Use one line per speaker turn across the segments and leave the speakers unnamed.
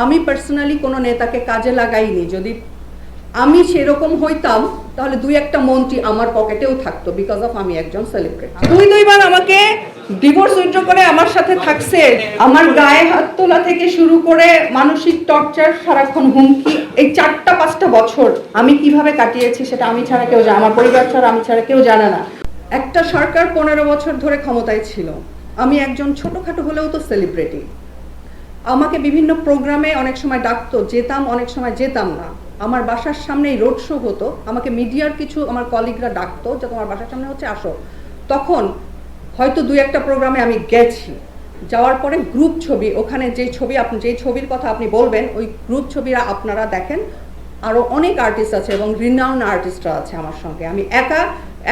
আমি পার্সোনালি কোনো নেতাকে কাজে লাগাইনি। যদি আমি সেরকম হইতাম তাহলে দুই একটা মন্ত্রী আমার পকেটেও থাকতো, বিকজ অফ আমি একজন সেলিব্রিটি। দুইবার আমাকে ডিভোর্স উইথড্র করে আমার সাথে থাকছে, আমার গায়ে হাত তোলা থেকে শুরু করে মানসিক টর্চার, সারাক্ষণ হুমকি। এই 4-5টা বছর আমি কিভাবে কাটিয়েছি সেটা আমি ছাড়া কেউ জানে, আমার পরিবার ছাড়া আমি ছাড়া কেউ জানে না। একটা সরকার 15 বছর ধরে ক্ষমতায় ছিল, আমি একজন ছোটখাটো হলেও তো সেলিব্রিটি। আমাকে বিভিন্ন প্রোগ্রামে অনেক সময় ডাকতো, যেতাম, অনেক সময় যেতাম না। আমার বাসার সামনেই রোড শো হতো, আমাকে মিডিয়ার কিছু আমার কলিগরা ডাকতো যে তোমার বাসার সামনে হচ্ছে, আসো। তখন হয়তো 2-1টা প্রোগ্রামে আমি গেছি, যাওয়ার পরে গ্রুপ ছবি, ওখানে যেই ছবির কথা আপনি বলবেন ওই গ্রুপ ছবিরা আপনারা দেখেন, আরও অনেক আর্টিস্ট আছে এবং রিনাউন্ড আর্টিস্টরা আছে আমার সঙ্গে। আমি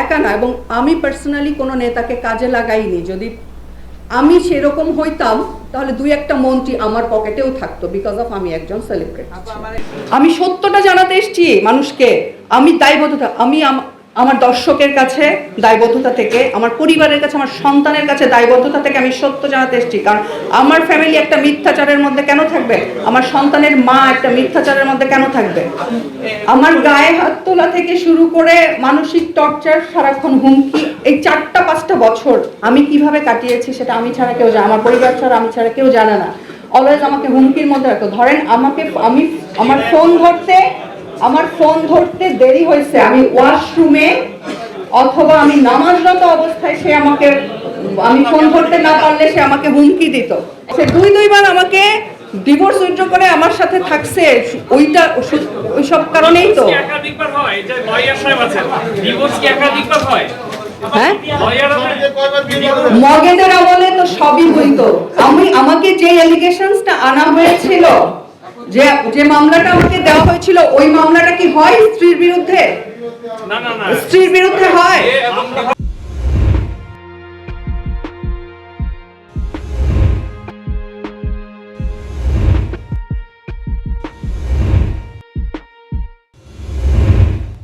একা না, এবং আমি পার্সোনালি কোনো নেতাকে কাজে লাগাইনি। যদি আমি সেরকম হইতাম তাহলে 2-একটা মন্ত্রী আমার পকেটেও থাকতো, বিকজ অফ আমি একজন সেলিব্রিটি। আমি সত্যটা জানাতে এসেছি মানুষকে। আমি দায়বদ্ধতা, আমি আমার দর্শকের কাছে দায়বদ্ধতা থেকে, আমার পরিবারের কাছে, আমার সন্তানের কাছে দায়বদ্ধতা থেকে আমি সত্য জানাতে এসেছি। কারণ আমার ফ্যামিলি একটা মিথ্যাচারের মধ্যে কেন থাকবে? আমার সন্তানের মা একটা মিথ্যাচারের মধ্যে কেন থাকবে? আমার গায়ে হাত তোলা থেকে শুরু করে মানসিক টর্চার, সারাক্ষণ হুমকি। এই 4-5টা বছর আমি কিভাবে কাটিয়েছি সেটা আমি ছাড়া কেউ জানে, আমার পরিবার ছাড়া আমি ছাড়া কেউ জানে না। অলওয়েজ আমাকে হুমকির মধ্যে রাখতো। ধরেন আমার ফোন ধরতে দেরি হয়েছে, আমি ওয়াশরুমে অথবা আমি নামাজরত অবস্থায়, আমি ফোন ধরতে না পারলে সে আমাকে হুমকি দিত। সে দুইবার আমাকে ডিভোর্স উইথড্র করে আমার সাথে থাকছে, ওইসব কারণেই তো। হ্যাঁ, মগেদের আমলে তো সবই হইতো। আমাকে যে এলিগেশনসটা আনা হয়েছিল, যে মামলাটা আমাকে দেওয়া হয়েছিল, ওই মামলাটা কি হয় স্ত্রীর বিরুদ্ধে? স্ত্রীর বিরুদ্ধে হয়।